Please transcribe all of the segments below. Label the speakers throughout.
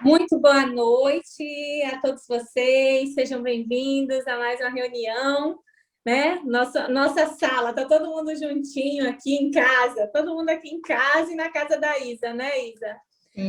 Speaker 1: Muito boa noite a todos vocês, sejam bem-vindos a mais uma reunião, né? Nossa sala, está todo mundo juntinho aqui em casa, todo mundo aqui em casa e na casa da Isa, né, Isa?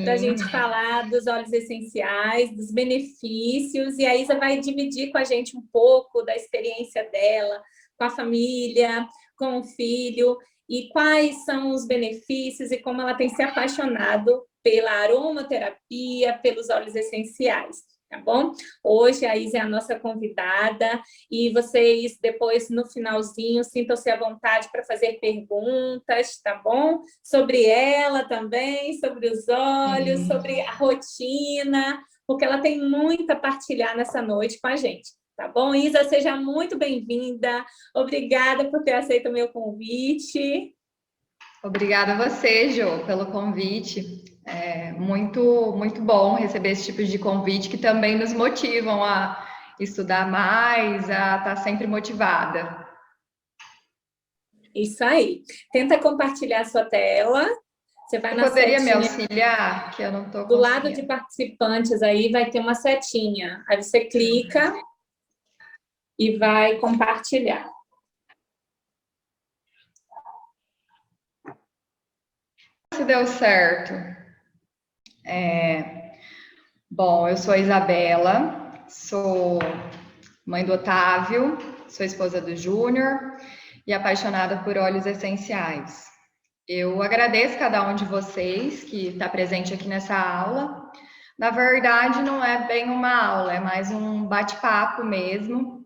Speaker 1: Para a gente falar dos óleos essenciais, dos benefícios, e a Isa vai dividir com a gente um pouco da experiência dela, com a família, com o filho, e quais são os benefícios e como ela tem se apaixonado pela aromaterapia, pelos óleos essenciais, tá bom? Hoje a Isa é a nossa convidada e vocês depois no finalzinho sintam-se à vontade para fazer perguntas, tá bom? Sobre ela também, sobre os óleos, sobre a rotina, porque ela tem muito a partilhar nessa noite com a gente. Tá bom, Isa? Seja muito bem-vinda. Obrigada por ter aceito o meu convite.
Speaker 2: Obrigada a você, Jo, pelo convite. É muito bom receber esse tipo de convite que também nos motivam a estudar mais, a estar sempre motivada.
Speaker 1: Isso aí. Tenta compartilhar a sua tela. Você vai na
Speaker 2: poderia
Speaker 1: setinha.
Speaker 2: Me auxiliar? Que eu não estou
Speaker 1: do
Speaker 2: conseguindo.
Speaker 1: lado de participantes aí vai ter uma setinha. Aí você clica e vai compartilhar.
Speaker 2: Se deu certo. Bom, eu sou a Isabela, sou mãe do Otávio, sou esposa do Júnior e apaixonada por óleos essenciais. Eu agradeço cada um de vocês que está presente aqui nessa aula. Na verdade, não é bem uma aula, é mais um bate-papo mesmo,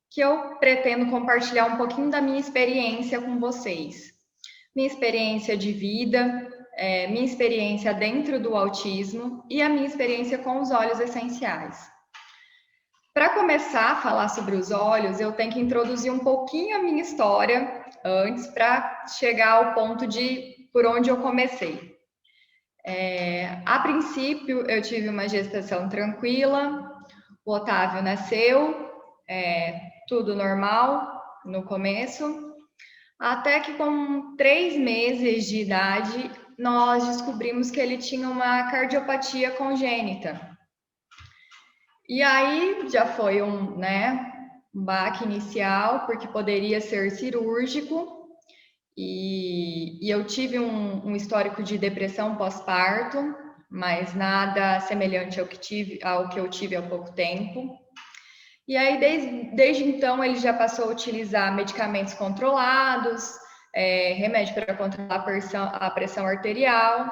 Speaker 2: que eu pretendo compartilhar um pouquinho da minha experiência com vocês. Minha experiência de vida, minha experiência dentro do autismo e a minha experiência com os óleos essenciais. Para começar a falar sobre os óleos, eu tenho que introduzir um pouquinho a minha história antes para chegar ao ponto de por onde eu comecei. A princípio, eu tive uma gestação tranquila, o Otávio nasceu, tudo normal no começo, até que com 3 meses de idade, nós descobrimos que ele tinha uma cardiopatia congênita. E aí já foi um baque inicial, porque poderia ser cirúrgico, e eu tive um histórico de depressão pós-parto, mas nada semelhante ao que eu tive há pouco tempo. E aí, desde então, ele já passou a utilizar medicamentos controlados, remédio para controlar a pressão arterial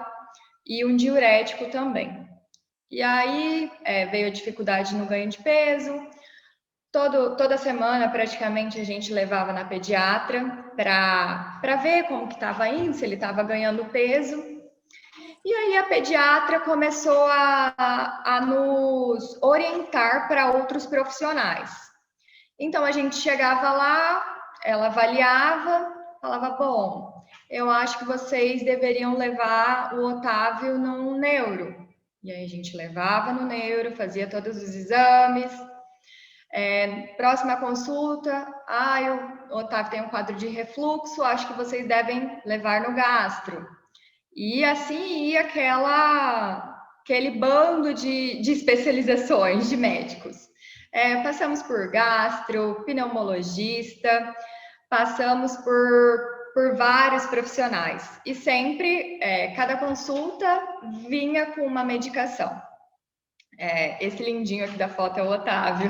Speaker 2: e um diurético também. E aí veio a dificuldade no ganho de peso. Toda semana, praticamente, a gente levava na pediatra para ver como que estava indo, se ele estava ganhando peso. E aí a pediatra começou a nos orientar para outros profissionais. Então, a gente chegava lá, ela avaliava, falava, bom, eu acho que vocês deveriam levar o Otávio num neuro. E aí a gente levava no neuro, fazia todos os exames. Próxima consulta, o Otávio tem um quadro de refluxo, acho que vocês devem levar no gastro. E assim ia aquele bando de especializações de médicos. Passamos por gastro, pneumologista, passamos por vários profissionais. E sempre, cada consulta vinha com uma medicação. Esse lindinho aqui da foto é o Otávio.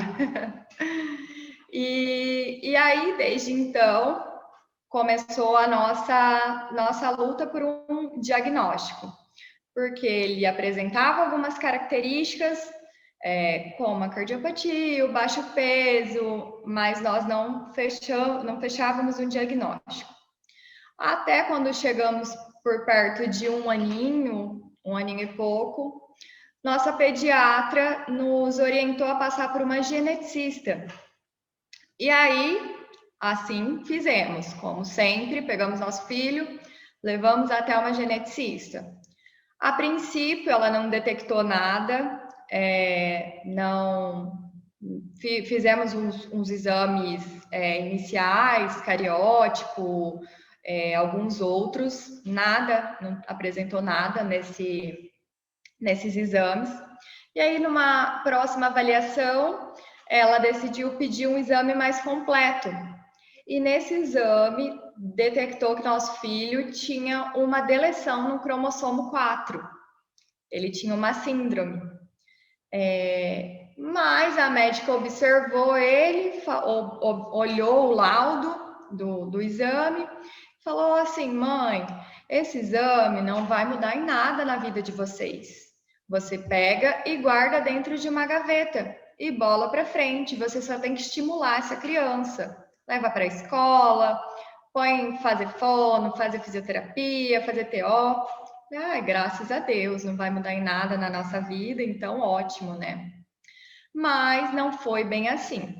Speaker 2: E aí, desde então, começou a nossa luta por um diagnóstico, porque ele apresentava algumas características, como a cardiopatia, o baixo peso, mas nós não fechávamos um diagnóstico. Até quando chegamos por perto de um aninho e pouco, nossa pediatra nos orientou a passar por uma geneticista. E aí, assim fizemos, como sempre, pegamos nosso filho, levamos até uma geneticista. A princípio, ela não detectou nada, fizemos uns exames iniciais, cariótipo, alguns outros, nada, não apresentou nada nesses exames. E aí, numa próxima avaliação, ela decidiu pedir um exame mais completo. E nesse exame, detectou que nosso filho tinha uma deleção no cromossomo 4. Ele tinha uma síndrome. Mas a médica observou ele, olhou o laudo do exame, falou assim: mãe, esse exame não vai mudar em nada na vida de vocês. Você pega e guarda dentro de uma gaveta e bola para frente. Você só tem que estimular essa criança. Leva para a escola, põe fazer fono, fazer fisioterapia, fazer TO. Ai, graças a Deus, não vai mudar em nada na nossa vida, então ótimo, né? Mas não foi bem assim.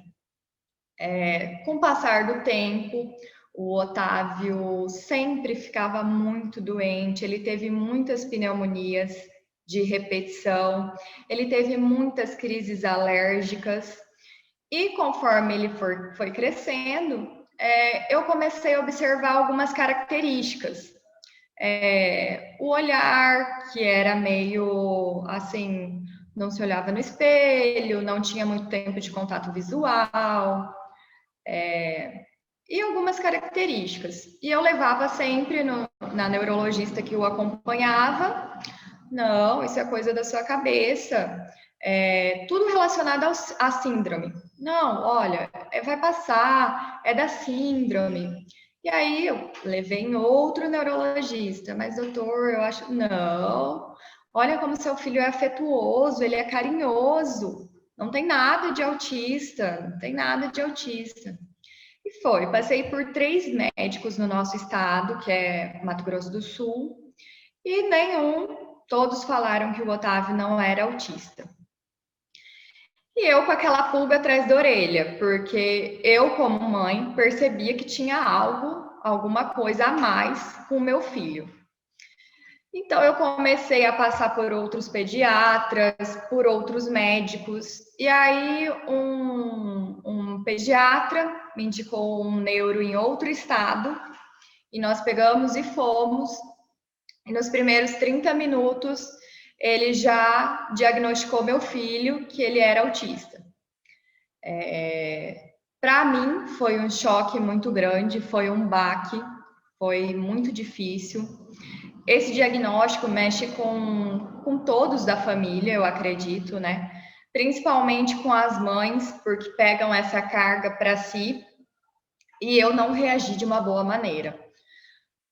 Speaker 2: Com o passar do tempo, o Otávio sempre ficava muito doente, ele teve muitas pneumonias de repetição, ele teve muitas crises alérgicas, e conforme ele foi crescendo, eu comecei a observar algumas características. O olhar, que era meio assim, não se olhava no espelho, não tinha muito tempo de contato visual, e algumas características. E eu levava sempre na neurologista que o acompanhava: não, isso é coisa da sua cabeça, tudo relacionado à síndrome. Não, olha, vai passar, é da síndrome. E aí eu levei em outro neurologista, mas doutor, eu acho, não, olha como seu filho é afetuoso, ele é carinhoso, não tem nada de autista, não tem nada de autista. E passei por 3 médicos no nosso estado, que é Mato Grosso do Sul, e todos falaram que o Otávio não era autista. E eu com aquela pulga atrás da orelha, porque eu, como mãe, percebia que tinha alguma coisa a mais com o meu filho. Então eu comecei a passar por outros pediatras, por outros médicos, e aí um pediatra me indicou um neuro em outro estado, e nós pegamos e fomos, e nos primeiros 30 minutos ele já diagnosticou meu filho que ele era autista. Para mim foi um choque muito grande, foi um baque, foi muito difícil. Esse diagnóstico mexe com todos da família, eu acredito, né? Principalmente com as mães, porque pegam essa carga para si, e eu não reagi de uma boa maneira.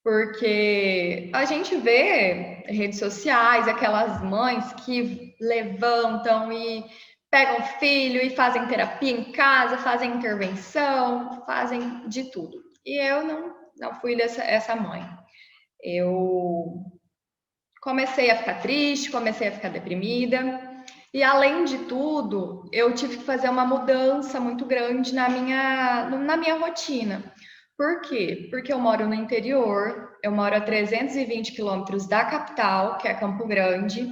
Speaker 2: Porque a gente vê redes sociais, aquelas mães que levantam e pegam filho e fazem terapia em casa, fazem intervenção, fazem de tudo. E eu não fui essa mãe. Eu comecei a ficar triste, comecei a ficar deprimida, e além de tudo, eu tive que fazer uma mudança muito grande na minha rotina. Por quê? Porque eu moro no interior, eu moro a 320 quilômetros da capital, que é Campo Grande,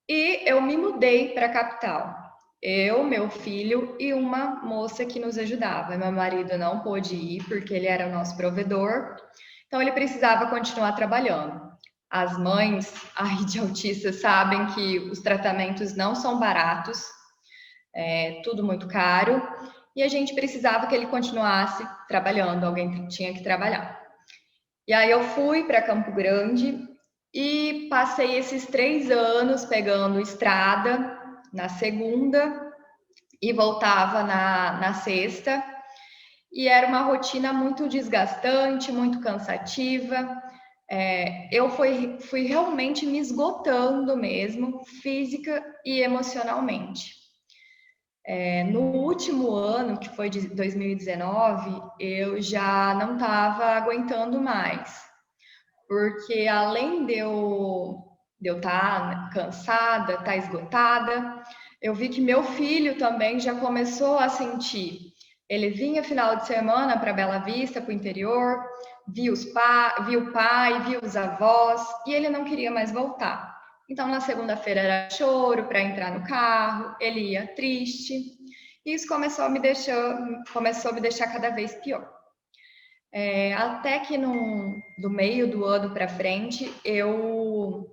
Speaker 2: e eu me mudei para a capital. Eu, meu filho e uma moça que nos ajudava. Meu marido não pôde ir porque ele era o nosso provedor, então ele precisava continuar trabalhando. As mães de autistas sabem que os tratamentos não são baratos, é tudo muito caro, e a gente precisava que ele continuasse trabalhando, alguém tinha que trabalhar. E aí eu fui para Campo Grande e passei esses 3 anos pegando estrada na segunda e voltava na sexta, e era uma rotina muito desgastante, muito cansativa. Eu fui realmente me esgotando mesmo, física e emocionalmente. No último ano, que foi de 2019, eu já não estava aguentando mais, porque além de eu estar cansada, estar esgotada, eu vi que meu filho também já começou a sentir. Ele vinha final de semana para Bela Vista, para o interior, via o pai, via os avós, e ele não queria mais voltar. Então, na segunda-feira era choro para entrar no carro, ele ia triste, e isso começou a me deixar cada vez pior. Até que do meio do ano para frente, eu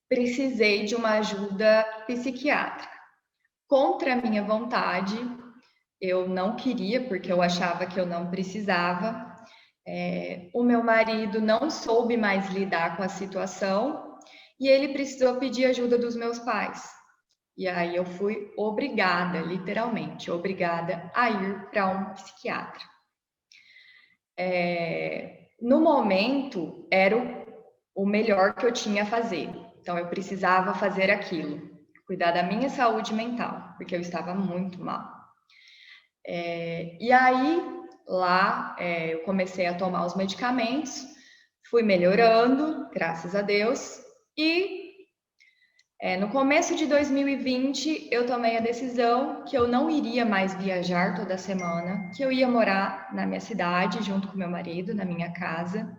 Speaker 2: precisei de uma ajuda psiquiátrica. Contra a minha vontade, eu não queria, porque eu achava que eu não precisava. O meu marido não soube mais lidar com a situação e ele precisou pedir ajuda dos meus pais. E aí eu fui obrigada, literalmente, obrigada a ir para um psiquiatra. No momento, era o melhor que eu tinha a fazer. Então, eu precisava fazer aquilo, cuidar da minha saúde mental, porque eu estava muito mal. E aí, lá, eu comecei a tomar os medicamentos, fui melhorando, graças a Deus, e no começo de 2020, eu tomei a decisão que eu não iria mais viajar toda semana, que eu ia morar na minha cidade, junto com meu marido, na minha casa,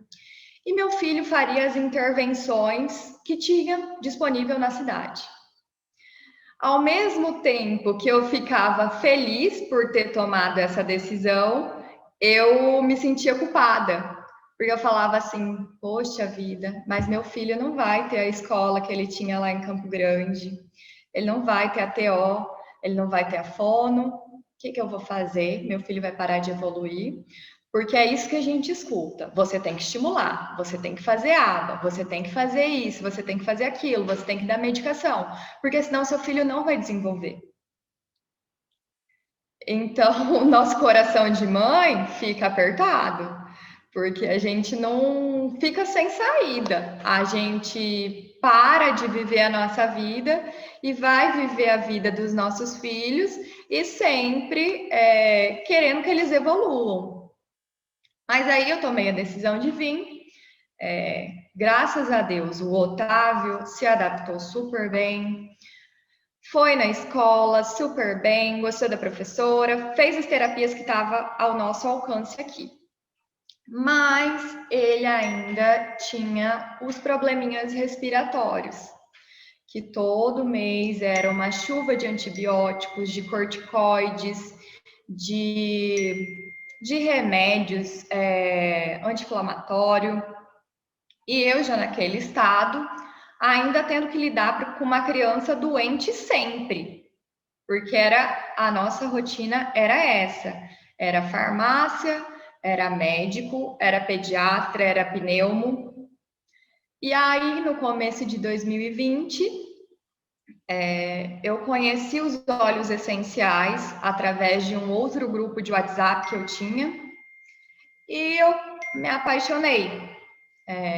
Speaker 2: e meu filho faria as intervenções que tinha disponível na cidade. Ao mesmo tempo que eu ficava feliz por ter tomado essa decisão, eu me sentia culpada, porque eu falava assim, poxa vida, mas meu filho não vai ter a escola que ele tinha lá em Campo Grande, ele não vai ter a TO, ele não vai ter a fono, o que eu vou fazer? Meu filho vai parar de evoluir, porque é isso que a gente escuta, você tem que estimular, você tem que fazer aba, você tem que fazer isso, você tem que fazer aquilo, você tem que dar medicação, porque senão seu filho não vai desenvolver. Então, o nosso coração de mãe fica apertado, porque a gente não fica sem saída. A gente para de viver a nossa vida e vai viver a vida dos nossos filhos e sempre querendo que eles evoluam. Mas aí eu tomei a decisão de vir. Graças a Deus, o Otávio se adaptou super bem. Foi na escola super bem, gostou da professora, fez as terapias que estavam ao nosso alcance aqui. Mas ele ainda tinha os probleminhas respiratórios, que todo mês era uma chuva de antibióticos, de corticoides, de remédios anti-inflamatório. E eu já naquele estado, ainda tendo que lidar com uma criança doente sempre, porque a nossa rotina era essa, era farmácia, era médico, era pediatra, era pneumo. E aí, no começo de 2020, eu conheci os óleos essenciais através de um outro grupo de WhatsApp que eu tinha, e eu me apaixonei,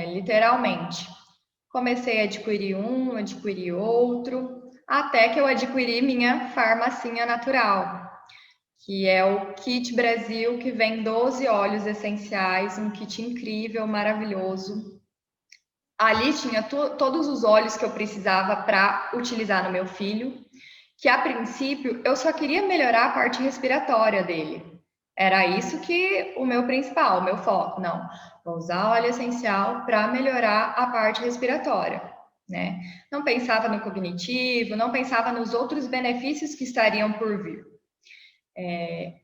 Speaker 2: literalmente. Comecei a adquirir um, adquirir outro, até que eu adquiri minha farmacinha natural, que é o Kit Brasil, que vem 12 óleos essenciais, um kit incrível, maravilhoso. Ali tinha todos os óleos que eu precisava para utilizar no meu filho, que a princípio eu só queria melhorar a parte respiratória dele. Era isso que o meu principal, o meu foco. Não, vou usar óleo essencial para melhorar a parte respiratória, né? Não pensava no cognitivo, não pensava nos outros benefícios que estariam por vir.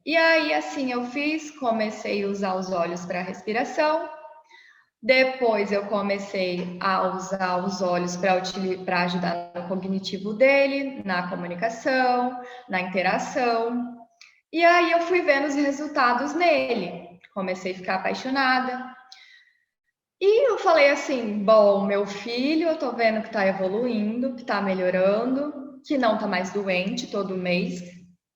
Speaker 2: E aí, assim, comecei a usar os óleos para respiração. Depois eu comecei a usar os óleos para ajudar no cognitivo dele, na comunicação, na interação. E aí eu fui vendo os resultados nele. Comecei a ficar apaixonada. E eu falei assim, bom, meu filho, eu tô vendo que tá evoluindo, que tá melhorando, que não tá mais doente todo mês.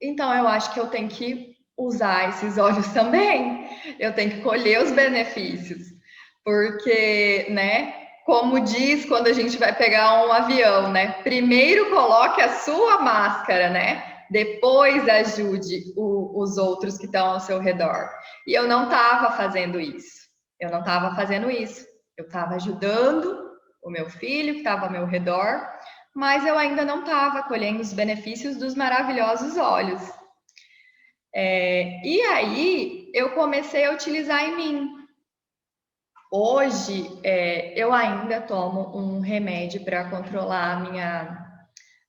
Speaker 2: Então eu acho que eu tenho que usar esses óleos também. Eu tenho que colher os benefícios. Porque, né, como diz quando a gente vai pegar um avião, né? Primeiro coloque a sua máscara, né? Depois ajude os outros que estão ao seu redor. E eu não estava fazendo isso. Eu estava ajudando o meu filho que estava ao meu redor, mas eu ainda não estava colhendo os benefícios dos maravilhosos óleos. E aí eu comecei a utilizar em mim. Hoje eu ainda tomo um remédio para controlar a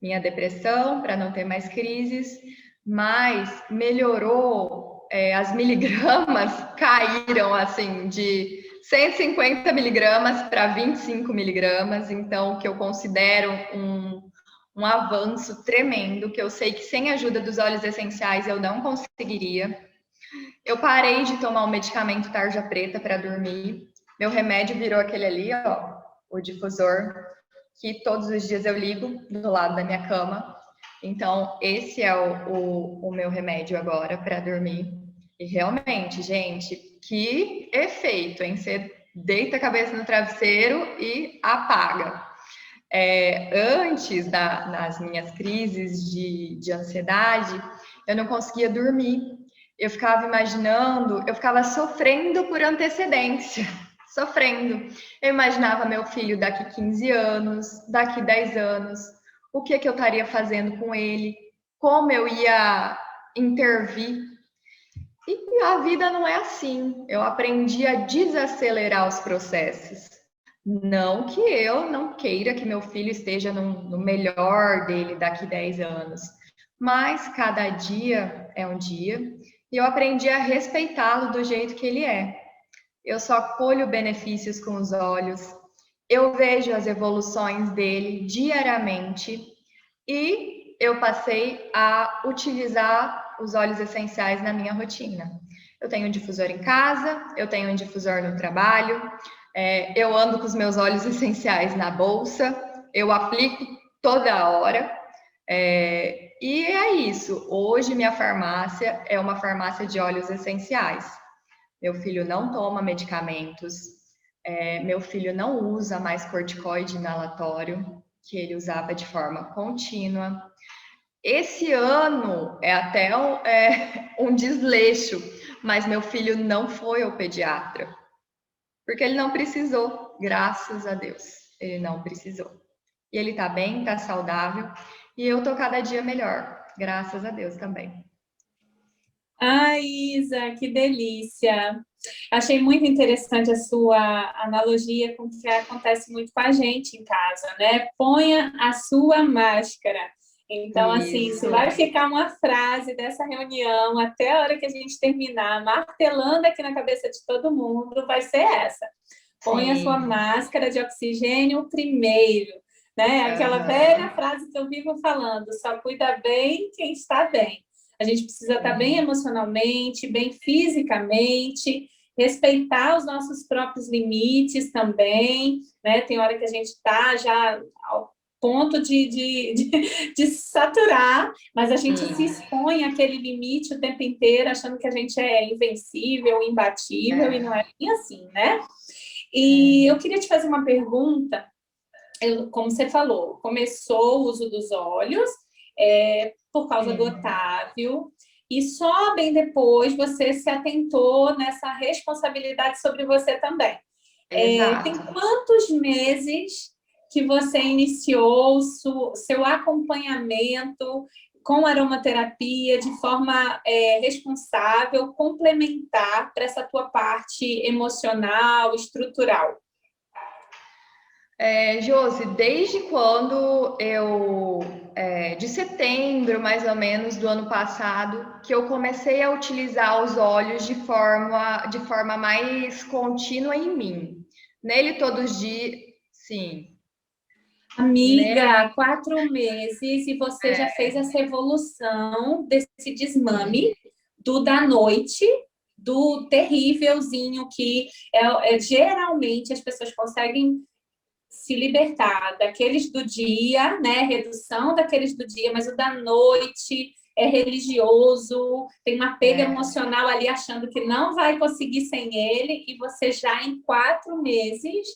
Speaker 2: minha depressão, para não ter mais crises, mas melhorou, as miligramas caíram assim de 150 miligramas para 25 miligramas, então, que eu considero um avanço tremendo, que eu sei que sem a ajuda dos óleos essenciais eu não conseguiria. Eu parei de tomar o medicamento tarja preta para dormir. Meu remédio virou aquele ali, ó, o difusor, que todos os dias eu ligo do lado da minha cama. Então, esse é o meu remédio agora para dormir. E realmente, gente, que efeito, hein? Você deita a cabeça no travesseiro e apaga. Antes, nas minhas crises de ansiedade, eu não conseguia dormir. Eu ficava imaginando, eu ficava sofrendo por antecedência, sofrendo. Eu imaginava meu filho daqui 15 anos, daqui 10 anos, o que eu estaria fazendo com ele, como eu ia intervir. E a vida não é assim. Eu aprendi a desacelerar os processos. Não que eu não queira que meu filho esteja no melhor dele daqui 10 anos, mas cada dia é um dia e eu aprendi a respeitá-lo do jeito que ele é. Eu só colho benefícios com os olhos, eu vejo as evoluções dele diariamente e eu passei a utilizar os óleos essenciais na minha rotina. Eu tenho um difusor em casa, eu tenho um difusor no trabalho, eu ando com os meus óleos essenciais na bolsa, eu aplico toda hora. E é isso. Hoje minha farmácia é uma farmácia de óleos essenciais. Meu filho não toma medicamentos, meu filho não usa mais corticoide inalatório, que ele usava de forma contínua. Esse ano é até um desleixo, mas meu filho não foi ao pediatra, porque ele não precisou, graças a Deus, ele não precisou. E ele tá bem, tá saudável, e eu tô cada dia melhor, graças a Deus também.
Speaker 1: Ai, Isa, que delícia! Achei muito interessante a sua analogia com o que acontece muito com a gente em casa, né? Ponha a sua máscara. Então, assim, se vai ficar uma frase dessa reunião até a hora que a gente terminar, martelando aqui na cabeça de todo mundo, vai ser essa. Ponha a sua máscara de oxigênio primeiro, né? Aquela velha frase que eu vivo falando, só cuida bem quem está bem. A gente precisa estar bem emocionalmente, bem fisicamente, respeitar os nossos próprios limites também, né? Tem hora que a gente está já ao ponto de saturar, mas a gente se expõe àquele limite o tempo inteiro, achando que a gente é invencível, imbatível, e não é bem assim, né? E eu queria te fazer uma pergunta, como você falou, começou o uso dos óleos, por causa do Otávio, e só bem depois você se atentou nessa responsabilidade sobre você também. Tem quantos meses que você iniciou seu acompanhamento com aromaterapia de forma responsável, complementar para essa tua parte emocional, estrutural?
Speaker 2: Josi, desde quando de setembro, mais ou menos, do ano passado, que eu comecei a utilizar os óleos de forma mais contínua em mim. Nele todos os dias, sim.
Speaker 1: Amiga, 4 meses e você já fez essa evolução desse desmame do da noite, do terrívelzinho que geralmente as pessoas conseguem se libertar daqueles do dia, né? Redução daqueles do dia, mas o da noite é religioso, tem um apego emocional ali achando que não vai conseguir sem ele, e você já em 4 meses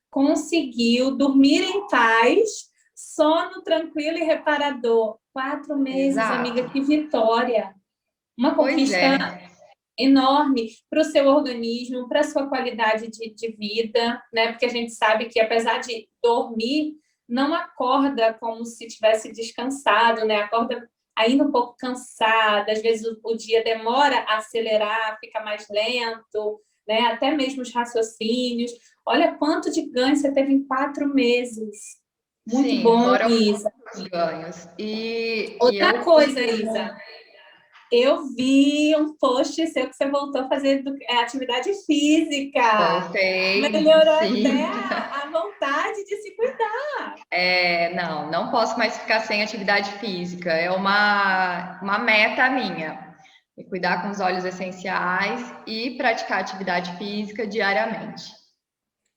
Speaker 1: conseguiu dormir em paz, sono tranquilo e reparador. 4 meses, amiga, que vitória! Uma conquista enorme para o seu organismo, para a sua qualidade de vida, né? Porque a gente sabe que, apesar de dormir, não acorda como se tivesse descansado, né? Acorda ainda um pouco cansada, às vezes o dia demora a acelerar, fica mais lento, né? Até mesmo os raciocínios. Olha quanto de ganho você teve em 4 meses. Muito bom,
Speaker 2: fora
Speaker 1: Isa.
Speaker 2: os ganhos.
Speaker 1: Outra coisa, Isa. Eu vi um post seu que você voltou a fazer atividade física.
Speaker 2: Voltei,
Speaker 1: Melhorou até
Speaker 2: sim.
Speaker 1: a vontade de se cuidar.
Speaker 2: Não posso mais ficar sem atividade física. É uma meta minha. E cuidar com os óleos essenciais e praticar atividade física diariamente.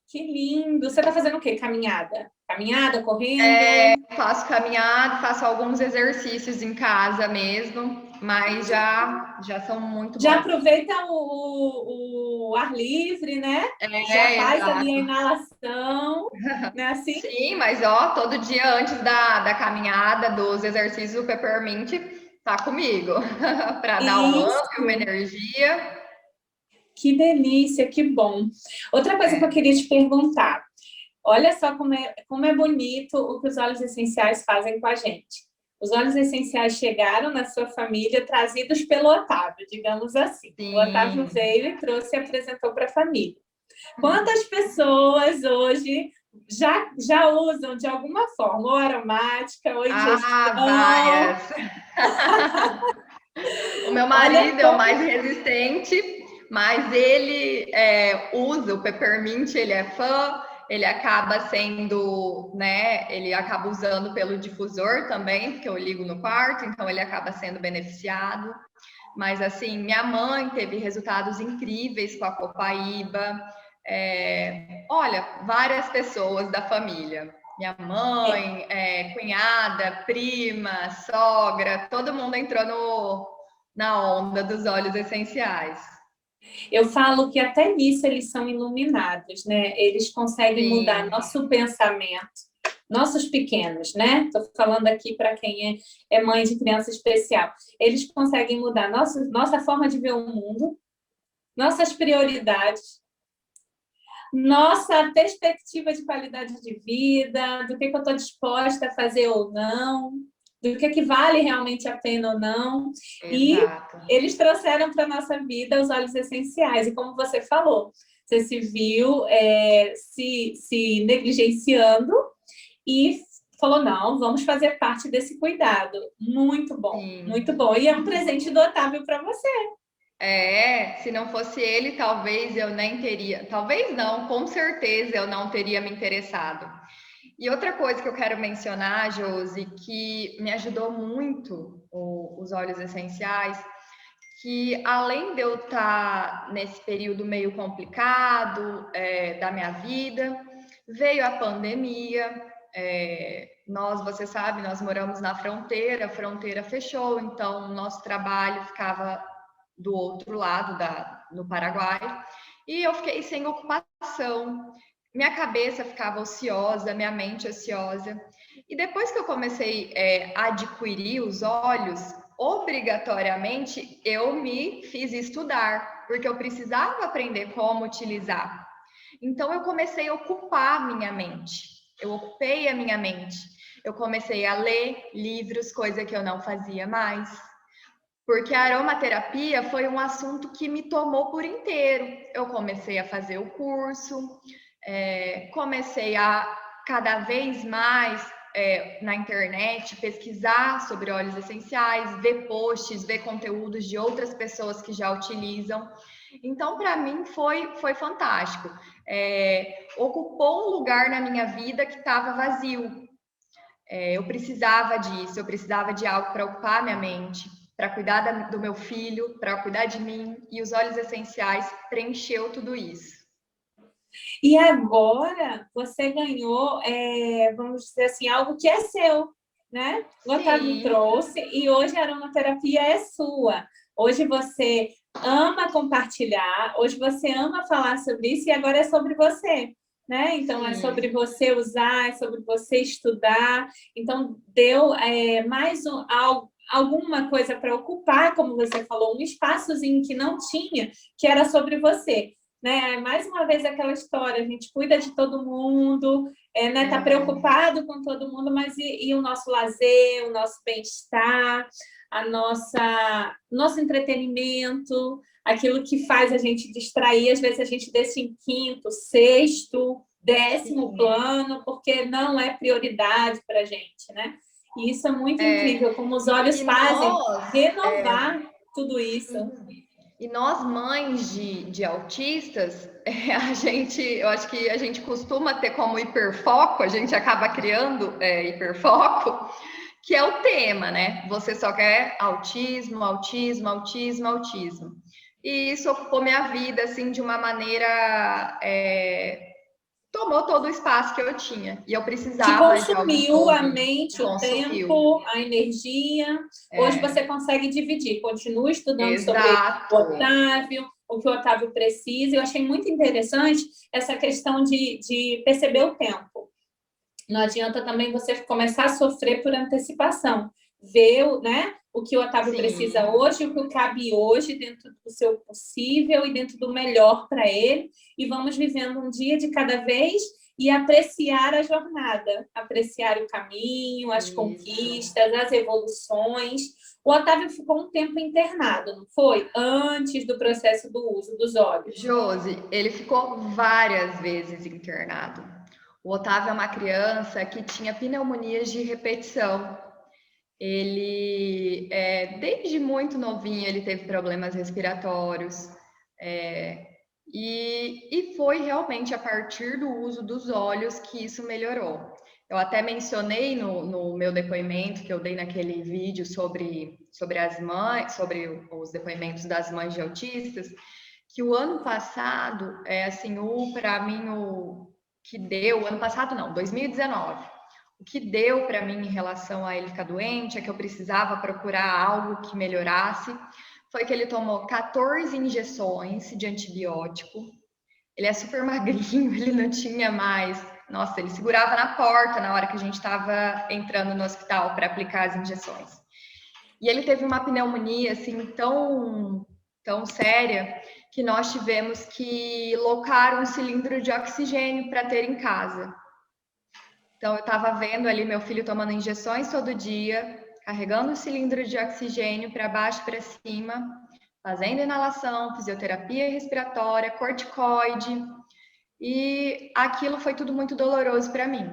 Speaker 1: Que lindo! Você está fazendo o quê? Caminhada? Caminhada, correndo?
Speaker 2: Faço caminhada, faço alguns exercícios em casa mesmo, mas já são muito
Speaker 1: Já
Speaker 2: bons.
Speaker 1: aproveita o ar livre, né? Já faz ali a
Speaker 2: Exato.
Speaker 1: inalação, né? Assim?
Speaker 2: Sim, mas ó, todo dia antes da caminhada, dos exercícios, o Peppermint tá comigo para dar um up, uma
Speaker 1: Isso.
Speaker 2: energia.
Speaker 1: Que delícia, que bom. Outra coisa que eu queria te perguntar. Olha só como é bonito o que os óleos essenciais fazem com a gente. Os óleos essenciais chegaram na sua família trazidos pelo Otávio, digamos assim. O Otávio
Speaker 2: Sim.
Speaker 1: veio e trouxe e apresentou para a família. Quantas pessoas hoje já usam de alguma forma, ou aromática, ou ingestão?
Speaker 2: Várias. O meu
Speaker 1: Olha
Speaker 2: marido é o mais
Speaker 1: como
Speaker 2: resistente, mas ele usa o Peppermint, ele é fã, ele acaba sendo, né? Ele acaba usando pelo difusor também, porque eu ligo no quarto, então ele acaba sendo beneficiado. Mas assim, minha mãe teve resultados incríveis com a copaíba. Olha, várias pessoas da família. Minha mãe, cunhada, prima, sogra, todo mundo entrou na onda dos óleos essenciais.
Speaker 1: eu falo que até nisso eles são iluminados, né? Eles conseguem mudar
Speaker 2: Sim,
Speaker 1: nosso pensamento, nossos pequenos, né? Estou falando aqui para quem é mãe de criança especial. Eles conseguem mudar nossa forma de ver o mundo, nossas prioridades, nossa perspectiva de qualidade de vida, do que eu estou disposta a fazer ou não, do que vale realmente a pena ou não. E
Speaker 2: exato.
Speaker 1: eles trouxeram para a nossa vida os óleos essenciais. E como você falou, você se viu se negligenciando e falou, não, vamos fazer parte desse cuidado. Muito bom,
Speaker 2: Sim.
Speaker 1: muito bom. E é um presente do Otávio para você.
Speaker 2: Se não fosse ele, talvez eu nem teria. Talvez não, com certeza eu não teria me interessado. E outra coisa que eu quero mencionar, Josi, que me ajudou muito os óleos essenciais, que além de eu estar nesse período meio complicado da minha vida, veio a pandemia. Você sabe, nós moramos na fronteira, a fronteira fechou, então o nosso trabalho ficava do outro lado, no Paraguai, e eu fiquei sem ocupação. Minha cabeça ficava ociosa, minha mente ociosa. E depois que eu comecei a adquirir os óleos, obrigatoriamente eu me fiz estudar, porque eu precisava aprender como utilizar. Então eu comecei a ocupar minha mente. Eu ocupei a minha mente. Eu comecei a ler livros, coisa que eu não fazia mais. Porque a aromaterapia foi um assunto que me tomou por inteiro. Eu comecei a fazer o curso, comecei a cada vez mais na internet pesquisar sobre óleos essenciais, ver posts, ver conteúdos de outras pessoas que já utilizam. Então, para mim, foi fantástico. Ocupou um lugar na minha vida que estava vazio. Eu precisava disso, eu precisava de algo para ocupar minha mente, para cuidar do meu filho, para cuidar de mim, e os óleos essenciais preencheu tudo isso.
Speaker 1: E agora você ganhou, vamos dizer assim, algo que é seu, né? O Otávio
Speaker 2: Sim,
Speaker 1: trouxe e hoje a aromaterapia é sua. Hoje você ama compartilhar, hoje você ama falar sobre isso e agora é sobre você, né? Então é sobre
Speaker 2: sim,
Speaker 1: você usar, é sobre você estudar. Então deu alguma coisa para ocupar, como você falou, um espaçozinho que não tinha, que era sobre você. Né? Mais uma vez aquela história, a gente cuida de todo mundo, né? Tá preocupado com todo mundo, mas e o nosso lazer, o nosso bem-estar, nosso entretenimento, aquilo que faz a gente distrair, às vezes a gente deixa em quinto, sexto, décimo
Speaker 2: sim.
Speaker 1: plano, porque não é prioridade para a gente, né? E isso é muito incrível, como os olhos
Speaker 2: E
Speaker 1: fazem
Speaker 2: nós,
Speaker 1: renovar. tudo isso.
Speaker 2: E nós, mães de autistas, eu acho que a gente costuma ter como hiperfoco, a gente acaba criando hiperfoco, que é o tema, né? Você só quer autismo, autismo, autismo, autismo. E isso ocupou minha vida, assim, de uma maneira... tomou todo o espaço que eu tinha. E eu
Speaker 1: Que
Speaker 2: precisava de alguém
Speaker 1: consumiu a
Speaker 2: novo.
Speaker 1: mente, o
Speaker 2: Consumiu.
Speaker 1: tempo, a energia. Hoje você consegue dividir. Continua estudando sobre o
Speaker 2: Exato.
Speaker 1: Otávio, o que o Otávio precisa. Eu achei muito interessante essa questão de perceber o tempo. Não adianta também você começar a sofrer por antecipação. Ver, né, o que o Otávio
Speaker 2: Sim.
Speaker 1: precisa hoje, o que cabe hoje dentro do seu possível e dentro do melhor para ele. E vamos vivendo um dia de cada vez e apreciar a jornada, apreciar o caminho, as conquistas, as evoluções. O Otávio ficou um tempo internado, não foi? Antes do processo do uso dos olhos.
Speaker 2: Josi, ele ficou várias vezes internado. O Otávio é uma criança que tinha pneumonias de repetição. Ele, desde muito novinho, ele teve problemas respiratórios. E foi realmente a partir do uso dos olhos que isso melhorou. Eu até mencionei no meu depoimento que eu dei naquele vídeo sobre as mães, sobre os depoimentos das mães de autistas, que o ano passado, para mim, ano passado não, 2019, o que deu para mim em relação a ele ficar doente, é que eu precisava procurar algo que melhorasse, foi que ele tomou 14 injeções de antibiótico. Ele é super magrinho, ele não tinha mais. Nossa, ele segurava na porta na hora que a gente estava entrando no hospital para aplicar as injeções. E ele teve uma pneumonia assim tão séria que nós tivemos que locar um cilindro de oxigênio para ter em casa. Então eu estava vendo ali meu filho tomando injeções todo dia, carregando o cilindro de oxigênio para baixo e para cima, fazendo inalação, fisioterapia respiratória, corticoide, e aquilo foi tudo muito doloroso para mim.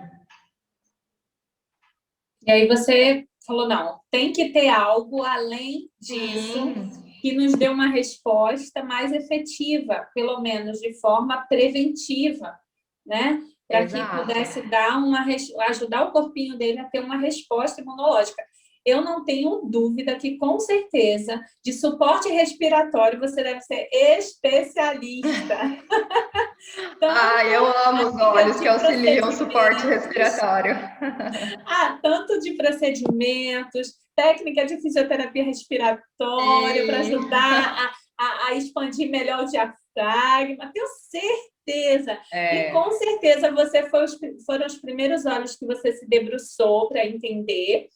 Speaker 1: E aí você falou, não, tem que ter algo além disso que nos dê uma resposta mais efetiva, pelo menos de forma preventiva, né? Para que pudesse dar ajudar o corpinho dele a ter uma resposta imunológica. Eu não tenho dúvida que, com certeza, de suporte respiratório, você deve ser especialista.
Speaker 2: Eu amo os olhos que auxiliam o suporte respiratório.
Speaker 1: Tanto de procedimentos, técnica de fisioterapia respiratória para ajudar a expandir melhor o diafragma. Tenho certeza. E com certeza foram os primeiros olhos que você se debruçou para entender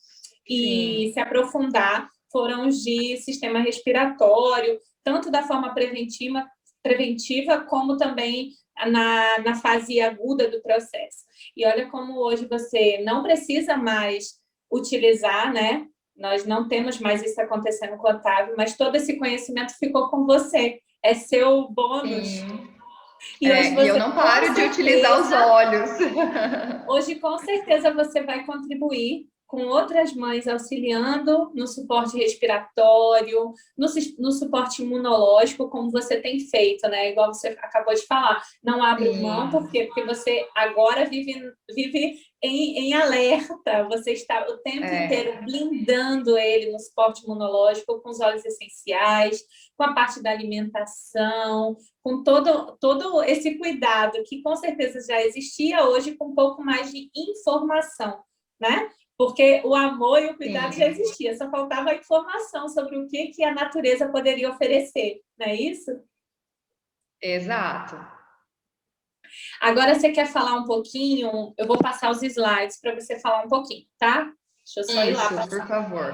Speaker 1: e se aprofundar. Foram os de sistema respiratório, tanto da forma preventiva como também na fase aguda do processo. E olha como hoje você não precisa mais utilizar, né? Nós não temos mais isso acontecendo com o Otávio, mas todo esse conhecimento ficou com você. É seu bônus.
Speaker 2: Sim.
Speaker 1: E hoje você,
Speaker 2: eu não paro de utilizar os olhos.
Speaker 1: Hoje, com certeza, você vai contribuir com outras mães auxiliando no suporte respiratório, no suporte imunológico, como você tem feito, né? Igual você acabou de falar. Não abre mão, por quê? Porque você agora vive em alerta. Você está o tempo inteiro blindando ele no suporte imunológico, com os óleos essenciais, com a parte da alimentação, com todo esse cuidado que com certeza já existia hoje com um pouco mais de informação, né? Porque o amor e o cuidado já existia, só faltava a informação sobre o que a natureza poderia oferecer, não é isso?
Speaker 2: Exato.
Speaker 1: Agora você quer falar um pouquinho? Eu vou passar os slides para você falar um pouquinho, tá? Deixa eu só ir lá passar.
Speaker 2: Por favor.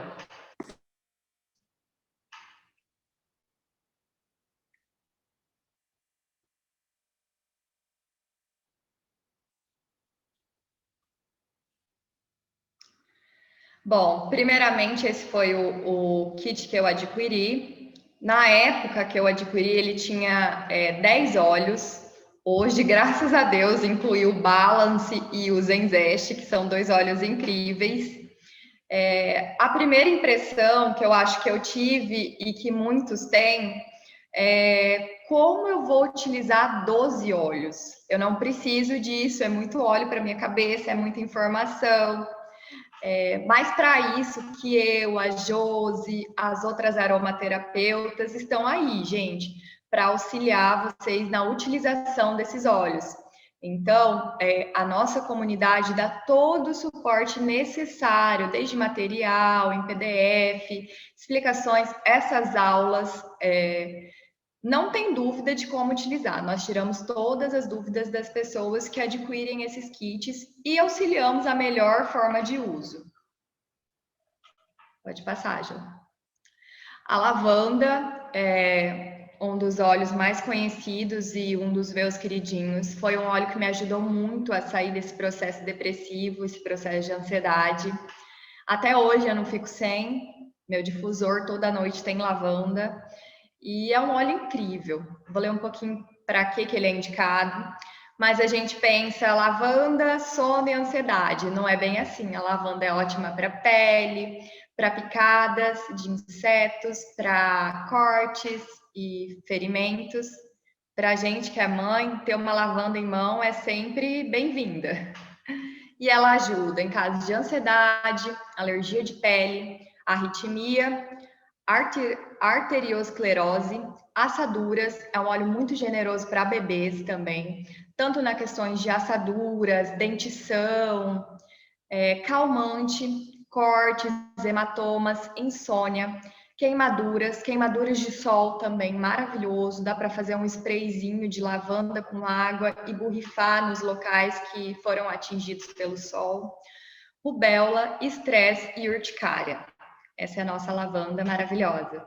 Speaker 2: Bom, primeiramente, esse foi o kit que eu adquiri. Na época que eu adquiri, ele tinha 10 olhos. Hoje, graças a Deus, incluiu o Balance e o Zenzest, que são 2 olhos incríveis. A primeira impressão que eu acho que eu tive e que muitos têm é como eu vou utilizar 12 óleos. Eu não preciso disso, é muito óleo para minha cabeça, é muita informação. Mas para isso que eu, a Josi, as outras aromaterapeutas estão aí, gente, para auxiliar vocês na utilização desses óleos. Então, a nossa comunidade dá todo o suporte necessário, desde material, em PDF, explicações. Essas aulas não tem dúvida de como utilizar. Nós tiramos todas as dúvidas das pessoas que adquirem esses kits e auxiliamos a melhor forma de uso. Pode passar, Ju. A lavanda é um dos óleos mais conhecidos e um dos meus queridinhos. Foi um óleo que me ajudou muito a sair desse processo depressivo, esse processo de ansiedade. Até hoje eu não fico sem. Meu difusor toda noite tem lavanda. E é um óleo incrível. Vou ler um pouquinho para que ele é indicado. Mas a gente pensa lavanda, sono e ansiedade. Não é bem assim. A lavanda é ótima para pele, para picadas de insetos, para cortes e ferimentos. Para a gente que é mãe, ter uma lavanda em mão é sempre bem-vinda. E ela ajuda em casos de ansiedade, alergia de pele, arritmia, arteriosclerose, assaduras. É um óleo muito generoso para bebês também, tanto na questões de assaduras, dentição, calmante, cortes, hematomas, insônia, queimaduras de sol também, maravilhoso. Dá para fazer um sprayzinho de lavanda com água e borrifar nos locais que foram atingidos pelo sol. Rubéola, estresse e urticária. Essa é a nossa lavanda maravilhosa.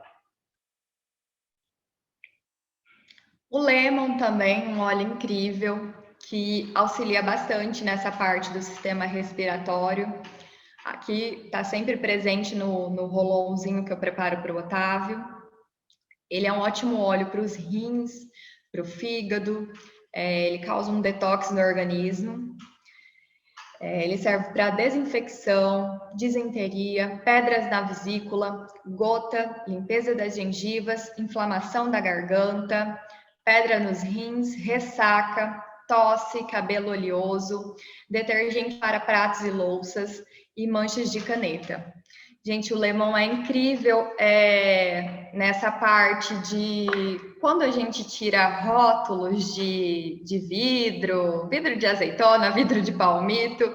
Speaker 2: O lemon também, um óleo incrível, que auxilia bastante nessa parte do sistema respiratório. Aqui está sempre presente no rolãozinho que eu preparo para o Otávio. Ele é um ótimo óleo para os rins, para o fígado, ele causa um detox no organismo. Ele serve para desinfecção, disenteria, pedras na vesícula, gota, limpeza das gengivas, inflamação da garganta, pedra nos rins, ressaca, tosse, cabelo oleoso, detergente para pratos e louças e manchas de caneta. Gente, o lemon é incrível nessa parte de quando a gente tira rótulos de vidro de azeitona, vidro de palmito,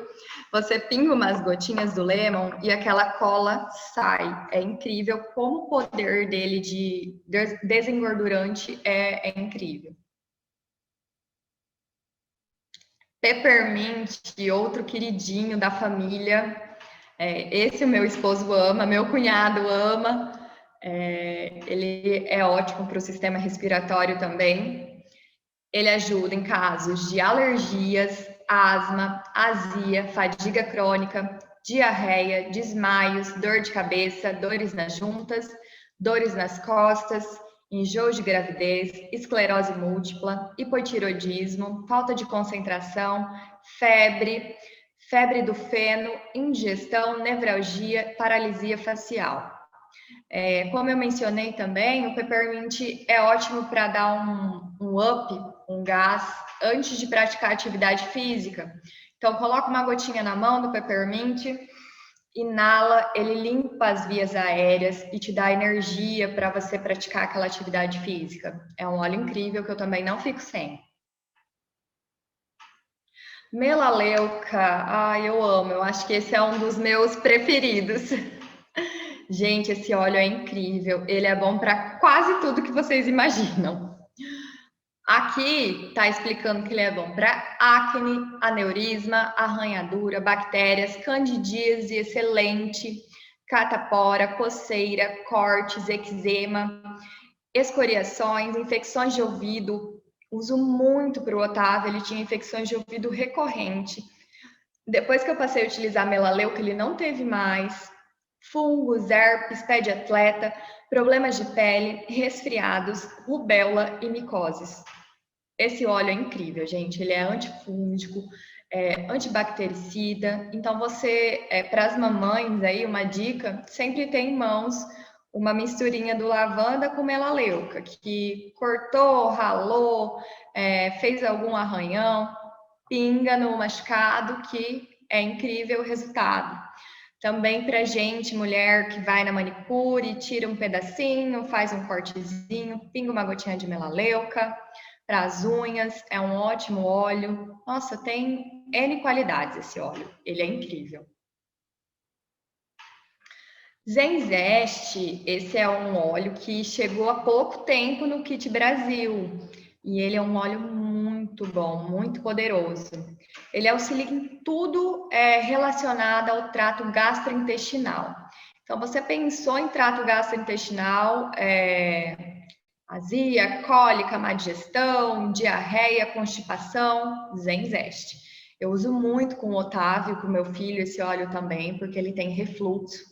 Speaker 2: você pinga umas gotinhas do lemon e aquela cola sai. É incrível como o poder dele de desengordurante é incrível. Peppermint, outro queridinho da família. Esse o meu esposo ama, meu cunhado ama. Ele é ótimo para o sistema respiratório também. Ele ajuda em casos de alergias, asma, azia, fadiga crônica, diarreia, desmaios, dor de cabeça, dores nas juntas, dores nas costas, enjoo de gravidez, esclerose múltipla, hipotiroidismo, falta de concentração, febre do feno, indigestão, nevralgia, paralisia facial. Como eu mencionei também, o peppermint é ótimo para dar um up, um gás, antes de praticar atividade física. Então, coloca uma gotinha na mão do peppermint, inala, ele limpa as vias aéreas e te dá energia para você praticar aquela atividade física. É um óleo incrível que eu também não fico sem. Melaleuca, eu amo, eu acho que esse é um dos meus preferidos. Gente, esse óleo é incrível, ele é bom para quase tudo que vocês imaginam. Aqui está explicando que ele é bom para acne, aneurisma, arranhadura, bactérias, candidíase excelente, catapora, coceira, cortes, eczema, escoriações, infecções de ouvido. Uso muito para o Otávio, ele tinha infecções de ouvido recorrente. Depois que eu passei a utilizar melaleuca, ele não teve mais. Fungos, herpes, pé de atleta, problemas de pele, resfriados, rubéola e micoses. Esse óleo é incrível, gente. Ele é antifúngico, antibactericida. Então, você, para as mamães aí, uma dica, sempre tem em mãos uma misturinha do lavanda com melaleuca, que cortou, ralou, fez algum arranhão, pinga no machucado, que é incrível o resultado. Também para gente, mulher que vai na manicure, tira um pedacinho, faz um cortezinho, pinga uma gotinha de melaleuca. Para as unhas, é um ótimo óleo. Nossa, tem N qualidades esse óleo, ele é incrível. Zenzeste, esse é um óleo que chegou há pouco tempo no Kit Brasil. E ele é um óleo muito bom, muito poderoso. Ele auxilia em tudo relacionado ao trato gastrointestinal. Então, você pensou em trato gastrointestinal, azia, cólica, má digestão, diarreia, constipação, Zenzeste. Eu uso muito com o Otávio, com meu filho, esse óleo também, porque ele tem refluxo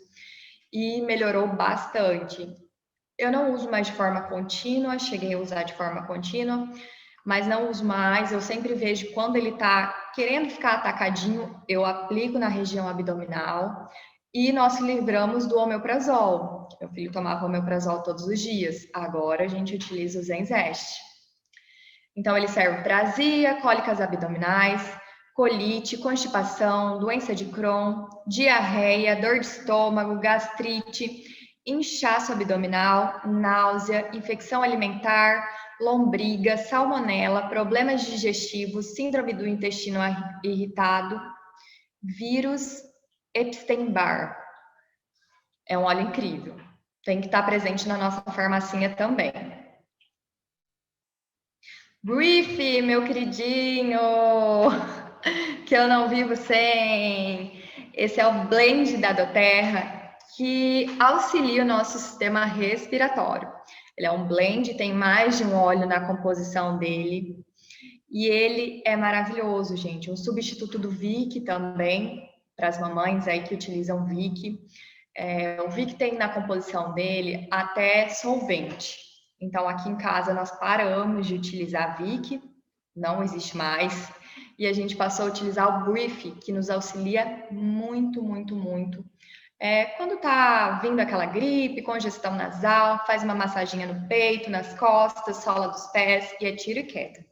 Speaker 2: e melhorou bastante. Eu não uso mais de forma contínua, cheguei a usar de forma contínua, mas não uso mais. Eu sempre vejo quando ele tá querendo ficar atacadinho, eu aplico na região abdominal. E nós livramos do omeprazol. Meu filho tomava omeprazol todos os dias. Agora a gente utiliza o Zenzeste. Então ele serve para azia, cólicas abdominais, colite, constipação, doença de Crohn, diarreia, dor de estômago, gastrite, inchaço abdominal, náusea, infecção alimentar, lombriga, salmonela, problemas digestivos, síndrome do intestino irritado, vírus Epstein-Barr. É um óleo incrível. Tem que estar presente na nossa farmacinha também. Brief, meu queridinho, que eu não vivo sem. Esse é o blend da doTERRA, que auxilia o nosso sistema respiratório. Ele é um blend, tem mais de um óleo na composição dele. E ele é maravilhoso, gente. Um substituto do Vick também, para as mamães aí que utilizam Vick. O Vick tem na composição dele até solvente. Então, aqui em casa, nós paramos de utilizar Vick, não existe mais, e a gente passou a utilizar o Brief, que nos auxilia muito, muito, muito. Quando tá vindo aquela gripe, congestão nasal, faz uma massaginha no peito, nas costas, sola dos pés, e é tiro e queda.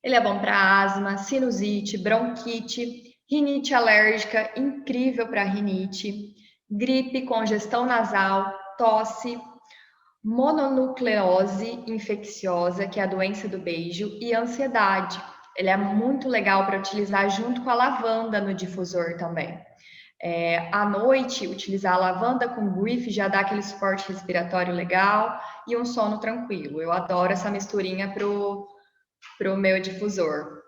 Speaker 2: Ele é bom para asma, sinusite, bronquite, rinite alérgica, incrível para rinite, gripe, congestão nasal, tosse, mononucleose infecciosa, que é a doença do beijo, e ansiedade. Ele é muito legal para utilizar junto com a lavanda no difusor também. À noite, utilizar a lavanda com brief já dá aquele suporte respiratório legal e um sono tranquilo. Eu adoro essa misturinha pro meu difusor.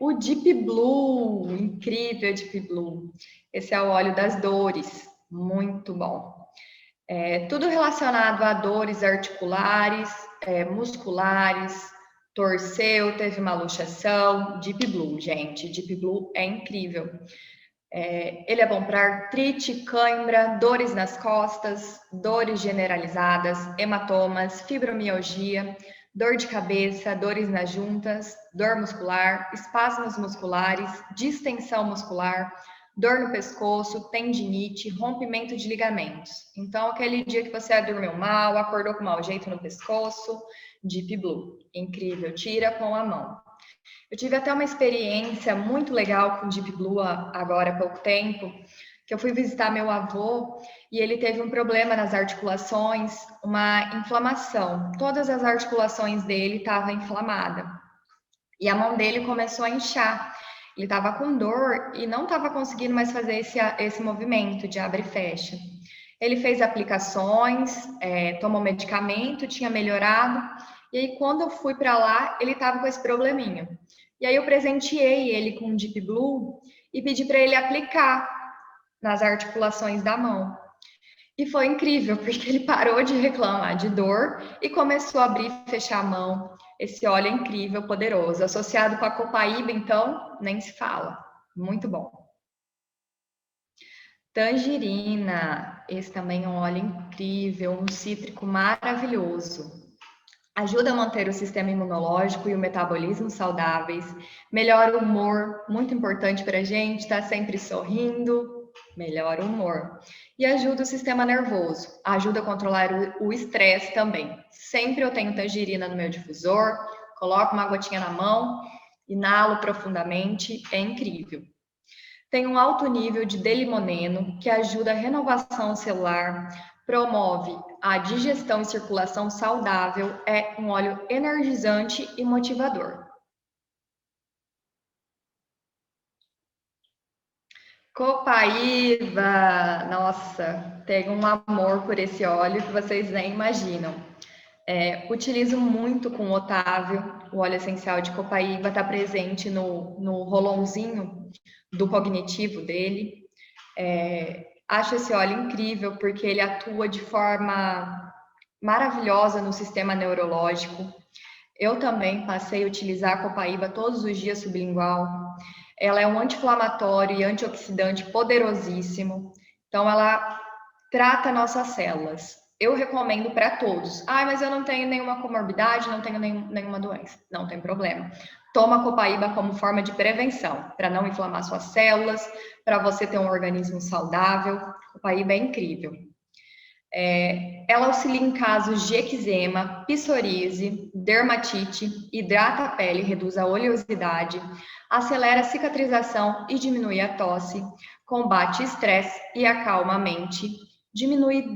Speaker 2: O Deep Blue, incrível Deep Blue. Esse é o óleo das dores, muito bom. Tudo relacionado a dores articulares, musculares, torceu, teve uma luxação, Deep Blue, gente, Deep Blue é incrível. Ele é bom para artrite, cãibra, dores nas costas, dores generalizadas, hematomas, fibromialgia, dor de cabeça, dores nas juntas, dor muscular, espasmos musculares, distensão muscular, dor no pescoço, tendinite, rompimento de ligamentos. Então, aquele dia que você dormiu mal, acordou com mau jeito no pescoço, Deep Blue, incrível, tira com a mão. Eu tive até uma experiência muito legal com Deep Blue agora há pouco tempo, que eu fui visitar meu avô e ele teve um problema nas articulações, uma inflamação. Todas as articulações dele estavam inflamadas e a mão dele começou a inchar. Ele estava com dor e não estava conseguindo mais fazer esse movimento de abre e fecha. Ele fez aplicações, tomou medicamento, tinha melhorado. E aí, quando eu fui para lá, ele estava com esse probleminha. E aí, eu presenteei ele com um Deep Blue e pedi para ele aplicar nas articulações da mão. E foi incrível, porque ele parou de reclamar de dor e começou a abrir e fechar a mão. Esse óleo é incrível, poderoso. Associado com a copaíba, então, nem se fala. Muito bom. Tangerina. Esse também é um óleo incrível, um cítrico maravilhoso. Ajuda a manter o sistema imunológico e o metabolismo saudáveis, melhora o humor, muito importante para a gente, tá sempre sorrindo, melhora o humor. E ajuda o sistema nervoso, ajuda a controlar o estresse também. Sempre eu tenho tangerina no meu difusor, coloco uma gotinha na mão, inalo profundamente, é incrível. Tem um alto nível de D-limoneno, que ajuda a renovação celular, promove a digestão e circulação saudável, é um óleo energizante e motivador. Copaíba, nossa, tenho um amor por esse óleo que vocês nem imaginam. Utilizo muito com o Otávio, o óleo essencial de copaíba está presente no rolãozinho do cognitivo dele. Acho esse óleo incrível porque ele atua de forma maravilhosa no sistema neurológico. Eu também passei a utilizar a copaíba todos os dias sublingual. Ela é um anti-inflamatório e antioxidante poderosíssimo. Então, ela trata nossas células. Eu recomendo para todos. Mas eu não tenho nenhuma comorbidade, não tenho nenhuma doença. Não tem problema. Toma a copaíba como forma de prevenção, para não inflamar suas células, para você ter um organismo saudável. Copaíba é incrível. Ela auxilia em casos de eczema, psoríase, dermatite, hidrata a pele, reduz a oleosidade, acelera a cicatrização e diminui a tosse, combate estresse e acalma a mente, diminui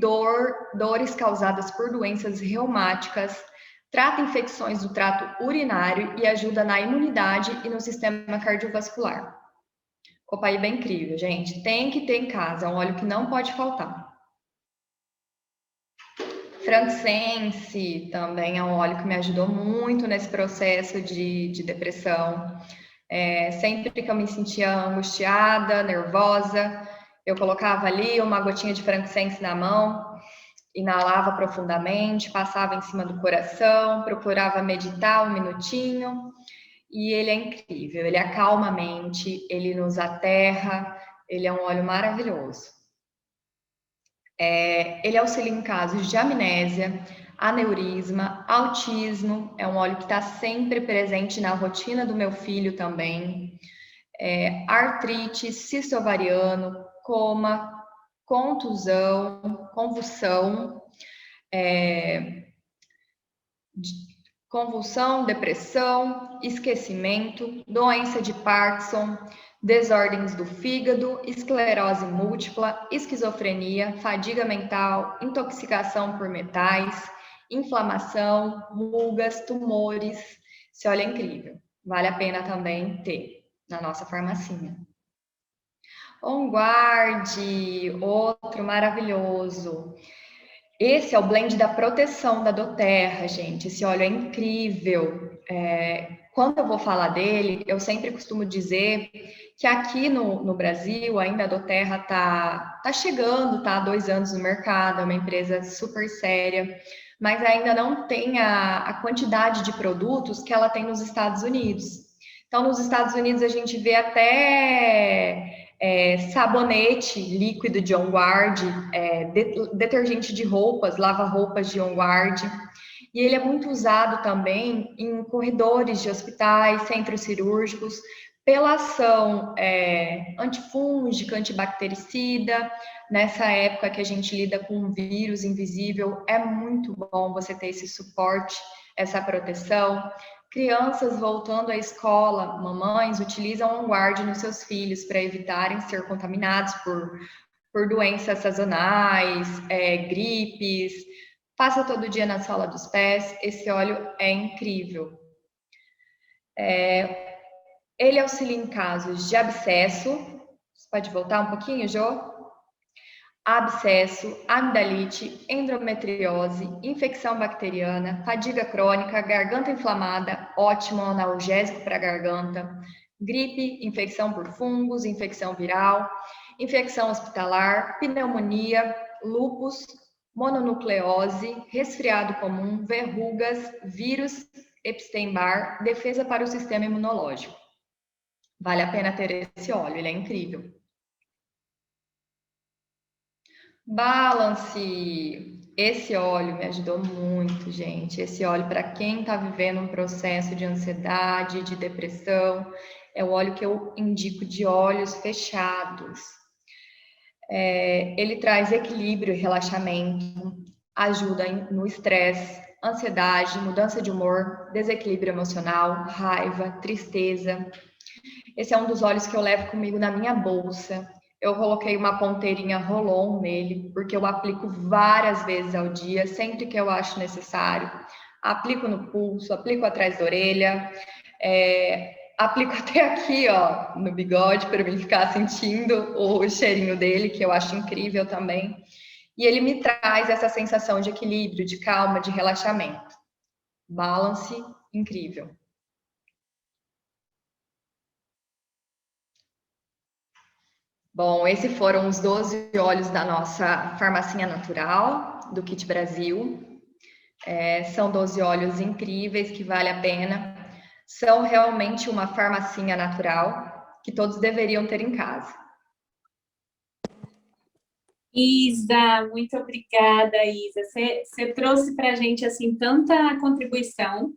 Speaker 2: dores causadas por doenças reumáticas, trata infecções do trato urinário e ajuda na imunidade e no sistema cardiovascular. Copaíba é incrível, gente. Tem que ter em casa, é um óleo que não pode faltar. Frankincense também é um óleo que me ajudou muito nesse processo de depressão. Sempre que eu me sentia angustiada, nervosa, eu colocava ali uma gotinha de frankincense na mão, inalava profundamente, passava em cima do coração, procurava meditar 1 minutinho, e ele é incrível, ele acalma a mente, ele nos aterra, ele é um óleo maravilhoso. Ele auxilia em casos de amnésia, aneurisma, autismo, é um óleo que está sempre presente na rotina do meu filho também, artrite, cisto ovariano, coma, contusão, convulsão, depressão, esquecimento, doença de Parkinson, desordens do fígado, esclerose múltipla, esquizofrenia, fadiga mental, intoxicação por metais, inflamação, rugas, tumores. Esse óleo é incrível. Vale a pena também ter na nossa farmacinha. On Guard, outro maravilhoso. Esse é o blend da proteção da doTERRA, gente. Esse óleo é incrível. Quando eu vou falar dele, eu sempre costumo dizer que aqui no Brasil ainda a doTERRA tá chegando, tá há 2 anos no mercado, é uma empresa super séria, mas ainda não tem a quantidade de produtos que ela tem nos Estados Unidos. Então, nos Estados Unidos a gente vê até sabonete líquido de On Guard, detergente de roupas, lava-roupas de On Guard. E ele é muito usado também em corredores de hospitais, centros cirúrgicos, pela ação antifúngica, antibactericida. Nessa época que a gente lida com um vírus invisível, é muito bom você ter esse suporte, essa proteção. Crianças voltando à escola, mamães utilizam On Guard nos seus filhos para evitarem ser contaminados por doenças sazonais, gripes. Passa todo dia na sola dos pés. Esse óleo é incrível. Ele auxilia em casos de abscesso. Você pode voltar um pouquinho, Jô? Abscesso, amidalite, endometriose, infecção bacteriana, fadiga crônica, garganta inflamada, ótimo analgésico para a garganta, gripe, infecção por fungos, infecção viral, infecção hospitalar, pneumonia, lúpus, mononucleose, resfriado comum, verrugas, vírus, Epstein-Barr, defesa para o sistema imunológico. Vale a pena ter esse óleo, ele é incrível. Balance. Esse óleo me ajudou muito, gente. Esse óleo, para quem está vivendo um processo de ansiedade, de depressão, é o óleo que eu indico de olhos fechados. Ele traz equilíbrio e relaxamento, ajuda no estresse, ansiedade, mudança de humor, desequilíbrio emocional, raiva, tristeza. Esse é um dos óleos que eu levo comigo na minha bolsa. Eu coloquei uma ponteirinha Rolon nele, porque eu aplico várias vezes ao dia, sempre que eu acho necessário. Aplico no pulso, aplico atrás da orelha, aplico até aqui, ó, no bigode, para mim ficar sentindo o cheirinho dele, que eu acho incrível também. E ele me traz essa sensação de equilíbrio, de calma, de relaxamento. Balance incrível. Bom, esses foram os 12 óleos da nossa farmacinha natural, do Kit Brasil. São 12 óleos incríveis que vale a pena. São realmente uma farmacinha natural que todos deveriam ter em casa.
Speaker 1: Isa, muito obrigada, Isa. Você trouxe para a gente assim tanta contribuição,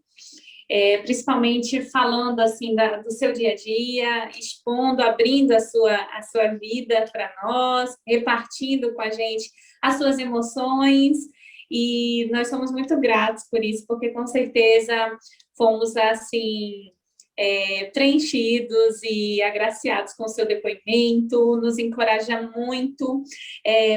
Speaker 1: principalmente falando assim do seu dia a dia, expondo, abrindo a sua vida para nós, repartindo com a gente as suas emoções, e nós somos muito gratos por isso, porque com certeza fomos assim preenchidos e agraciados com o seu depoimento, nos encoraja muito,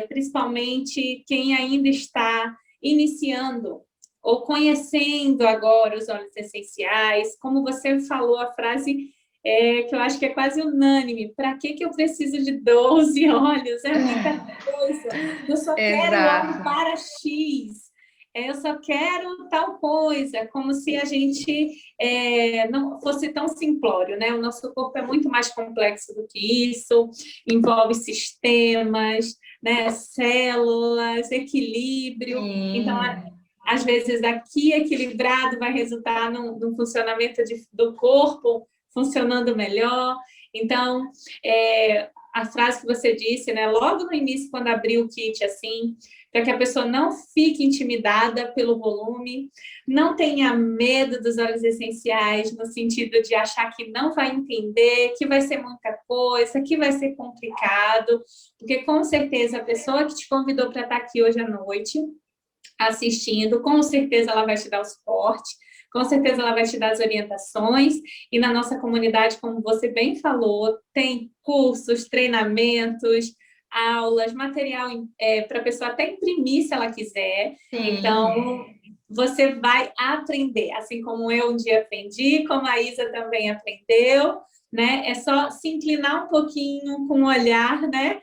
Speaker 1: principalmente quem ainda está iniciando ou conhecendo agora os óleos essenciais. Como você falou, a frase que eu acho que é quase unânime: para que eu preciso de 12 óleos? É muita coisa. Eu só quero óleo para X. Eu só quero tal coisa, como se a gente não fosse tão simplório, né? O nosso corpo é muito mais complexo do que isso, envolve sistemas, né? Células, equilíbrio.
Speaker 2: Sim.
Speaker 1: Então, às vezes, aqui equilibrado vai resultar num funcionamento do corpo funcionando melhor. Então, a frase que você disse, né? Logo no início, quando abriu o kit, assim, para que a pessoa não fique intimidada pelo volume, não tenha medo dos óleos essenciais, no sentido de achar que não vai entender, que vai ser muita coisa, que vai ser complicado, porque com certeza a pessoa que te convidou para estar aqui hoje à noite, assistindo, com certeza ela vai te dar o suporte, com certeza ela vai te dar as orientações, e na nossa comunidade, como você bem falou, tem cursos, treinamentos, aulas, material para a pessoa até imprimir se ela quiser.
Speaker 2: Sim.
Speaker 1: Então, você vai aprender, assim como eu um dia aprendi, como a Isa também aprendeu, né? É só se inclinar um pouquinho com o olhar, né?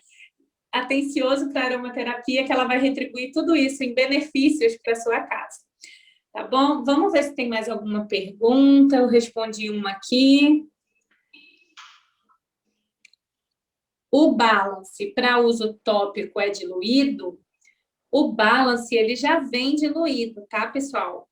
Speaker 1: Atencioso para a aromaterapia, que ela vai retribuir tudo isso em benefícios para a sua casa. Tá bom? Vamos ver se tem mais alguma pergunta. Eu respondi uma aqui. O balance para uso tópico é diluído? O balance, ele já vem diluído, tá, pessoal?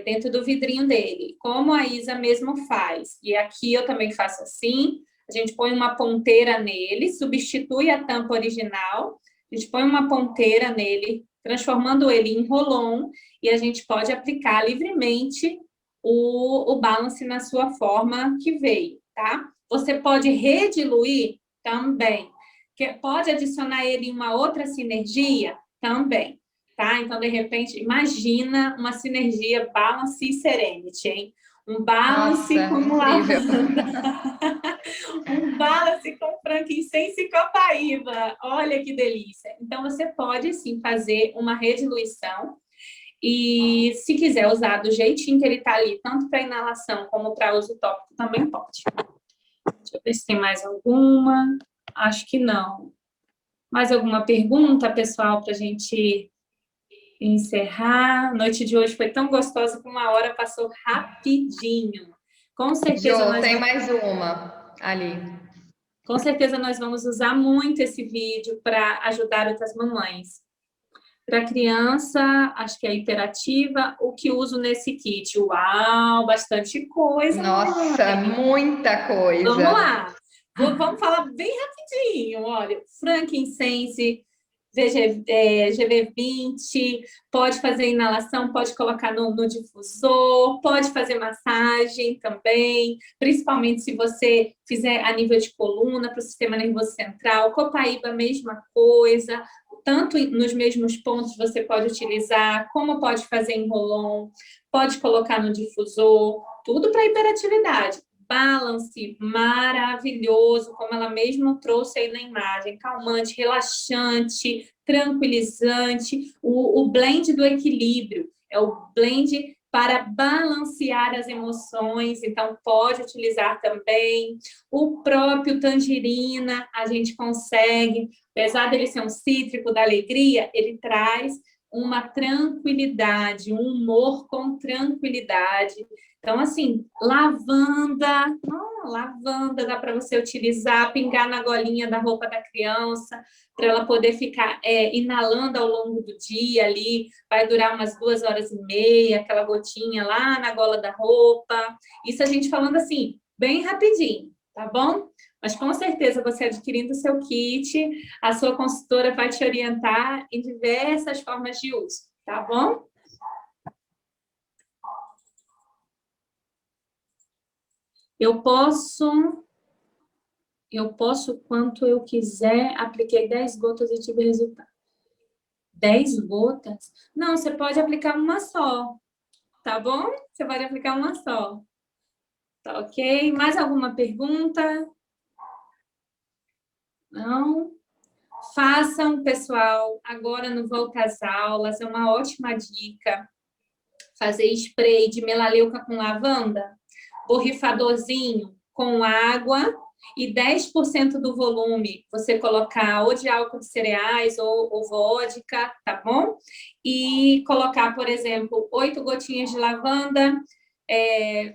Speaker 1: Dentro do vidrinho dele, como a Isa mesmo faz. E aqui eu também faço assim. A gente põe uma ponteira nele, substitui a tampa original, a gente põe uma ponteira nele, transformando ele em rolon, e a gente pode aplicar livremente o balance na sua forma que veio, tá? Você pode rediluir também. Pode adicionar ele em uma outra sinergia? Também. Tá? Então, de repente, imagina uma sinergia Balance e Serenity, hein? Um balance com lavanda, um balance com frankincense e copaíba. Olha que delícia! Então, você pode, sim, fazer uma rediluição, e se quiser usar do jeitinho que ele tá ali, tanto para inalação como para uso tópico, também pode. Deixa eu ver se tem mais alguma. Acho que não. Mais alguma pergunta, pessoal, para a gente encerrar? A noite de hoje foi tão gostosa que 1 hora passou rapidinho. Com certeza
Speaker 2: tem mais uma ali.
Speaker 1: Com certeza nós vamos usar muito esse vídeo para ajudar outras mamães. Para criança, acho que é hiperativa, o que uso nesse kit? Uau, bastante coisa.
Speaker 2: Nossa, muita coisa.
Speaker 1: Vamos lá. Vamos falar bem rapidinho. Olha, frankincense, GV20, pode fazer inalação, pode colocar no difusor, pode fazer massagem também, principalmente se você fizer a nível de coluna, para o sistema nervoso central. Copaíba, mesma coisa, tanto nos mesmos pontos você pode utilizar, como pode fazer em Rolon, pode colocar no difusor, tudo para hiperatividade. Balance, maravilhoso, como ela mesma trouxe aí na imagem, calmante, relaxante, tranquilizante, o blend do equilíbrio, é o blend para balancear as emoções, então pode utilizar também. O próprio tangerina, a gente consegue, apesar dele ser um cítrico da alegria, ele traz uma tranquilidade, um humor com tranquilidade. Então, assim, lavanda dá para você utilizar, pingar na golinha da roupa da criança, para ela poder ficar inalando ao longo do dia ali, vai durar umas 2 horas e meia, aquela gotinha lá na gola da roupa. Isso a gente falando assim, bem rapidinho, tá bom? Mas com certeza você adquirindo o seu kit, a sua consultora vai te orientar em diversas formas de uso, tá bom? Eu posso quanto eu quiser, apliquei 10 gotas e tive resultado. 10 gotas? Não, você pode aplicar uma só, tá bom? Você pode aplicar uma só. Tá ok? Mais alguma pergunta? Não? Façam, pessoal, agora no volta às aulas, é uma ótima dica. Fazer spray de melaleuca com lavanda, borrifadorzinho com água e 10% do volume você colocar ou de álcool de cereais ou vodka, tá bom? E colocar, por exemplo, 8 gotinhas de lavanda,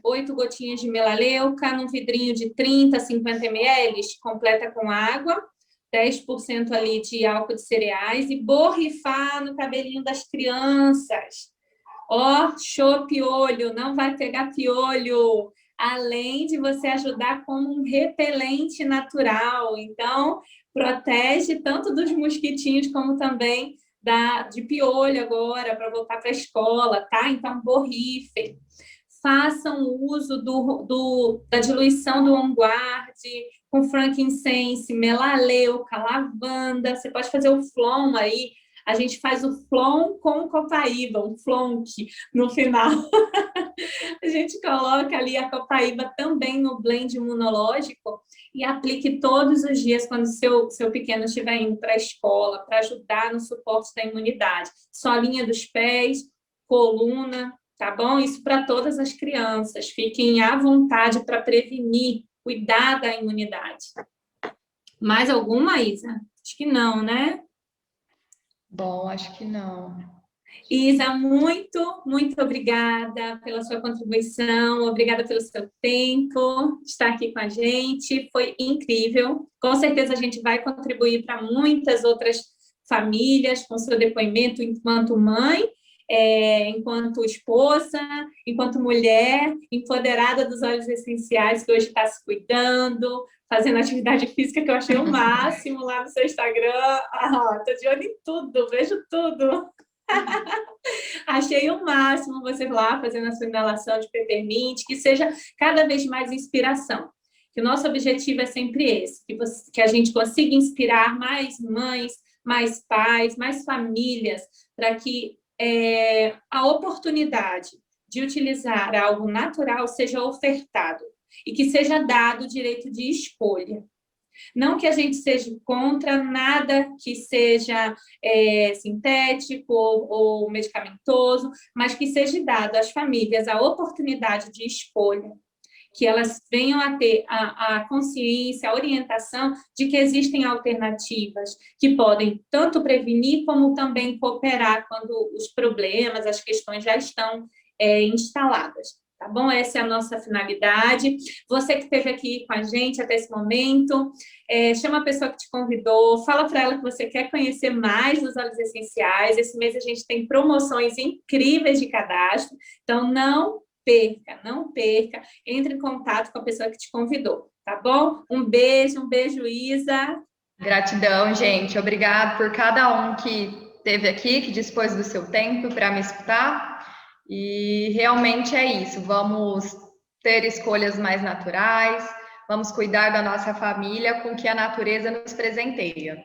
Speaker 1: 8 gotinhas de melaleuca num vidrinho de 30, 50 ml, completa com água, 10% ali de álcool de cereais e borrifar no cabelinho das crianças. Ó, show piolho, não vai pegar piolho. Além de você ajudar como um repelente natural. Então, protege tanto dos mosquitinhos como também de piolho agora, para voltar para a escola, tá? Então, borrifem. Façam uso da diluição do On Guard com frankincense, melaleuca, lavanda. Você pode fazer o flom aí. A gente faz o flom com copaíba, um flonk no final. A gente coloca ali a copaíba também no blend imunológico e aplique todos os dias quando seu pequeno estiver indo para a escola, para ajudar no suporte da imunidade. Solinha dos pés, coluna, tá bom? Isso para todas as crianças. Fiquem à vontade para prevenir, cuidar da imunidade. Mais alguma, Isa? Acho que não, né?
Speaker 2: Bom, acho que não.
Speaker 1: Isa, muito, muito obrigada pela sua contribuição, obrigada pelo seu tempo de estar aqui com a gente, foi incrível. Com certeza a gente vai contribuir para muitas outras famílias com seu depoimento enquanto mãe, enquanto esposa, enquanto mulher, empoderada dos óleos essenciais, que hoje está se cuidando, fazendo atividade física, que eu achei o máximo lá no seu Instagram. Estou de olho em tudo, vejo tudo. Achei o máximo você lá fazendo a sua inalação de peppermint, que seja cada vez mais inspiração. Que o nosso objetivo é sempre esse, que a gente consiga inspirar mais mães, mais pais, mais famílias, para que a oportunidade de utilizar algo natural seja ofertado e que seja dado o direito de escolha. Não que a gente seja contra nada que seja sintético ou medicamentoso, mas que seja dado às famílias a oportunidade de escolha, que elas venham a ter a consciência, a orientação de que existem alternativas que podem tanto prevenir como também cooperar quando os problemas, as questões já estão instaladas. Tá bom? Essa é a nossa finalidade. Você que esteve aqui com a gente até esse momento, chama a pessoa que te convidou, fala para ela que você quer conhecer mais dos óleos essenciais. Esse mês a gente tem promoções incríveis de cadastro, então não perca. Entre em contato com a pessoa que te convidou, tá bom? Um beijo, Isa.
Speaker 2: Gratidão, gente. Obrigado por cada um que esteve aqui, que dispôs do seu tempo para me escutar. E realmente é isso. Vamos ter escolhas mais naturais, vamos cuidar da nossa família com o que a natureza nos presenteia.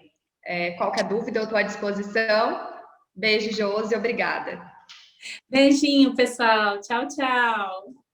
Speaker 2: Qualquer dúvida, eu estou à disposição. Beijo, Josi, obrigada.
Speaker 1: Beijinho, pessoal. Tchau, tchau.